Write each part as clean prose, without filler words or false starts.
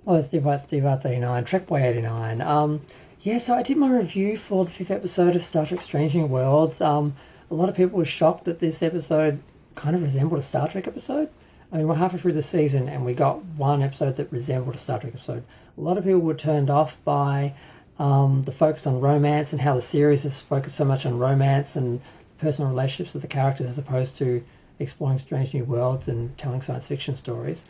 Hello, Steve Arts 89, Trek Boy 89. So I did my review for the fifth episode of Star Trek Strange New Worlds. A lot of people were shocked that this episode kind of resembled a Star Trek episode. I mean, we're halfway through the season and we got one episode that resembled a Star Trek episode. A lot of people were turned off by the focus on romance and how the series is focused so much on romance and personal relationships of the characters as opposed to exploring strange new worlds and telling science fiction stories.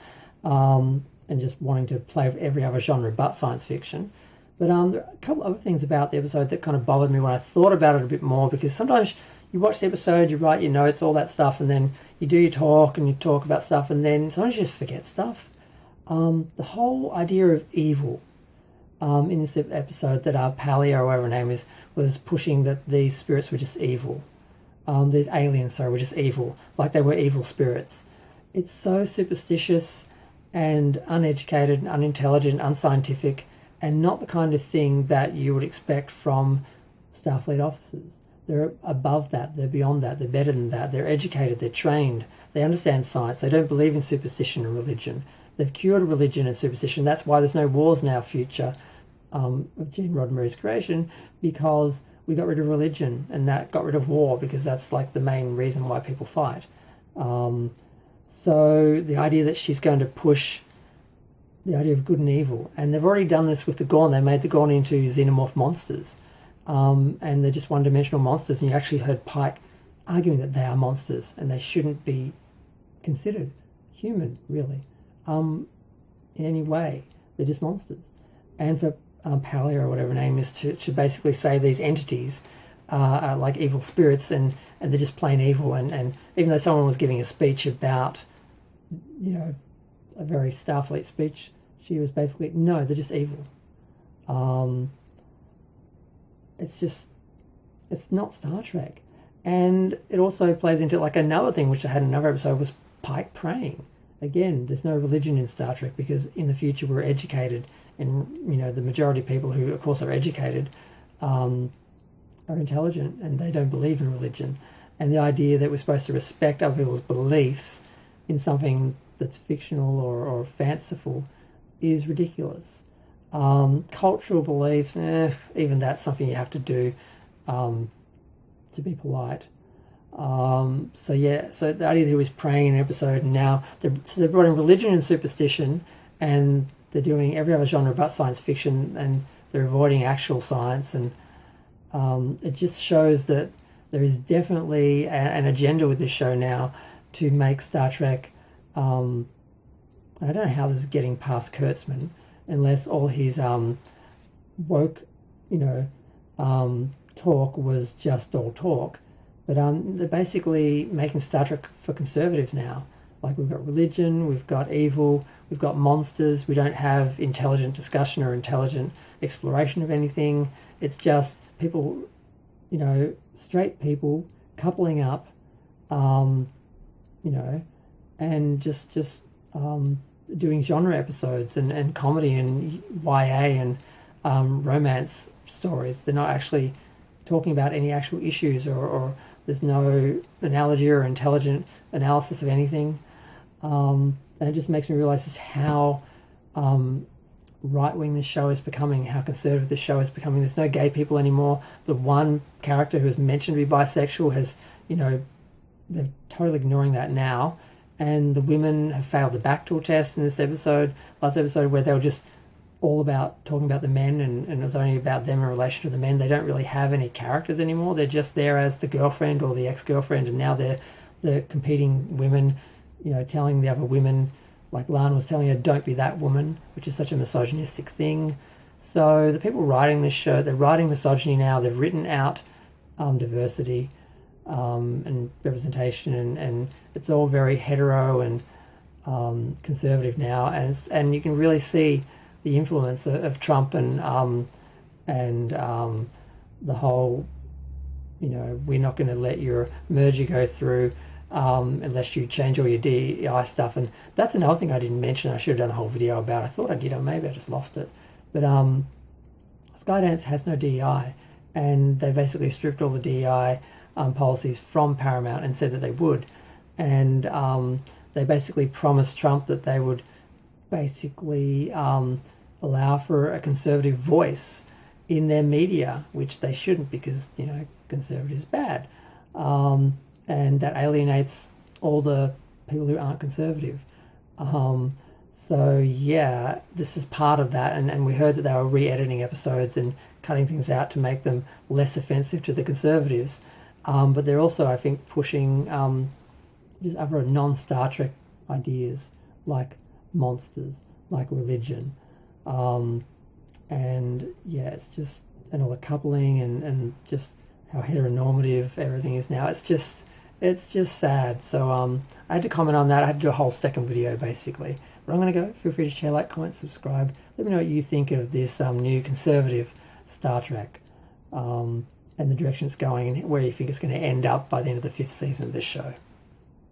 And just wanting to play with every other genre but science fiction. But there are a couple other things about the episode that kind of bothered me when I thought about it a bit more, because sometimes you watch the episode, you write your notes, all that stuff, and then you do your talk and you talk about stuff, and then sometimes you just forget stuff. The whole idea of evil in this episode that Palia, or whatever her name is, was pushing that these spirits were just evil. These aliens, were just evil, like they were evil spirits. It's so superstitious and uneducated, and unintelligent, unscientific, and not the kind of thing that you would expect from Starfleet officers. They're above that, they're beyond that, they're better than that, they're educated, they're trained, they understand science, they don't believe in superstition and religion. They've cured religion and superstition. That's why there's no wars in our future of Gene Roddenberry's creation, because we got rid of religion and that got rid of war, because that's like the main reason why people fight. So the idea that she's going to push the idea of good and evil, and they've already done this with the Gorn. They made the Gorn into xenomorph monsters, and they're just one-dimensional monsters, and you actually heard Pike arguing that they are monsters and they shouldn't be considered human, really, in any way. They're just monsters. And for Palia, or whatever her name is, to basically say these entities are like evil spirits, and they're just plain evil. And even though someone was giving a speech about, a very Starfleet speech, she was basically, no, they're just evil. It's not Star Trek. And it also plays into like another thing, which I had in another episode, was Pike praying. Again, there's no religion in Star Trek, because in the future we're educated, and the majority of people who, of course, are educated are intelligent, and they don't believe in religion. And the idea that we're supposed to respect other people's beliefs in something that's fictional or fanciful is ridiculous. Cultural beliefs, even that's something you have to do to be polite. So the idea that he was praying in an episode, and now they brought in religion and superstition, and they're doing every other genre but science fiction, and they're avoiding actual science, and it just shows that there is definitely an agenda with this show now to make Star Trek. I don't know how this is getting past Kurtzman, unless all his woke, talk was just all talk. But they're basically making Star Trek for conservatives now. Like, we've got religion, we've got evil, we've got monsters. We don't have intelligent discussion or intelligent exploration of anything. It's just people, straight people coupling up, and just doing genre episodes and comedy and YA and romance stories. They're not actually talking about any actual issues, or there's no analogy or intelligent analysis of anything. And it just makes me realise just how right-wing this show is becoming, how conservative this show is becoming. There's no gay people anymore. The one character who is mentioned to be bisexual has, they're totally ignoring that now. And the women have failed the Bechtel test in this last episode, where they were just all about talking about the men, and it was only about them in relation to the men. They don't really have any characters anymore. They're just there as the girlfriend or the ex-girlfriend, and now they're the competing women, telling the other women, like Lana was telling her, don't be that woman, which is such a misogynistic thing. So the people writing this show, they're writing misogyny now. They've written out diversity and representation, and it's all very hetero and conservative now, and you can really see the influence of Trump and the whole, we're not going to let your merger go through unless you change all your DEI stuff. And that's another thing I didn't mention. I should have done a whole video about. I thought I did, or maybe I just lost it. But Skydance has no DEI, and they basically stripped all the DEI policies from Paramount and said that they would. And they basically promised Trump that they would basically allow for a conservative voice in their media, which they shouldn't, because conservative is bad, and that alienates all the people who aren't conservative. So yeah, this is part of that, and we heard that they were re-editing episodes and cutting things out to make them less offensive to the conservatives. But they're also, I think, pushing just other non-Star Trek ideas like monsters, like religion, and yeah, it's just, and all the coupling and just how heteronormative everything is now. It's just sad. So I had to comment on that. I had to do a whole second video basically. But I'm going to go. Feel free to share, like, comment, subscribe. Let me know what you think of this new conservative Star Trek, and the direction it's going, and where you think it's going to end up by the end of the 5th season of this show.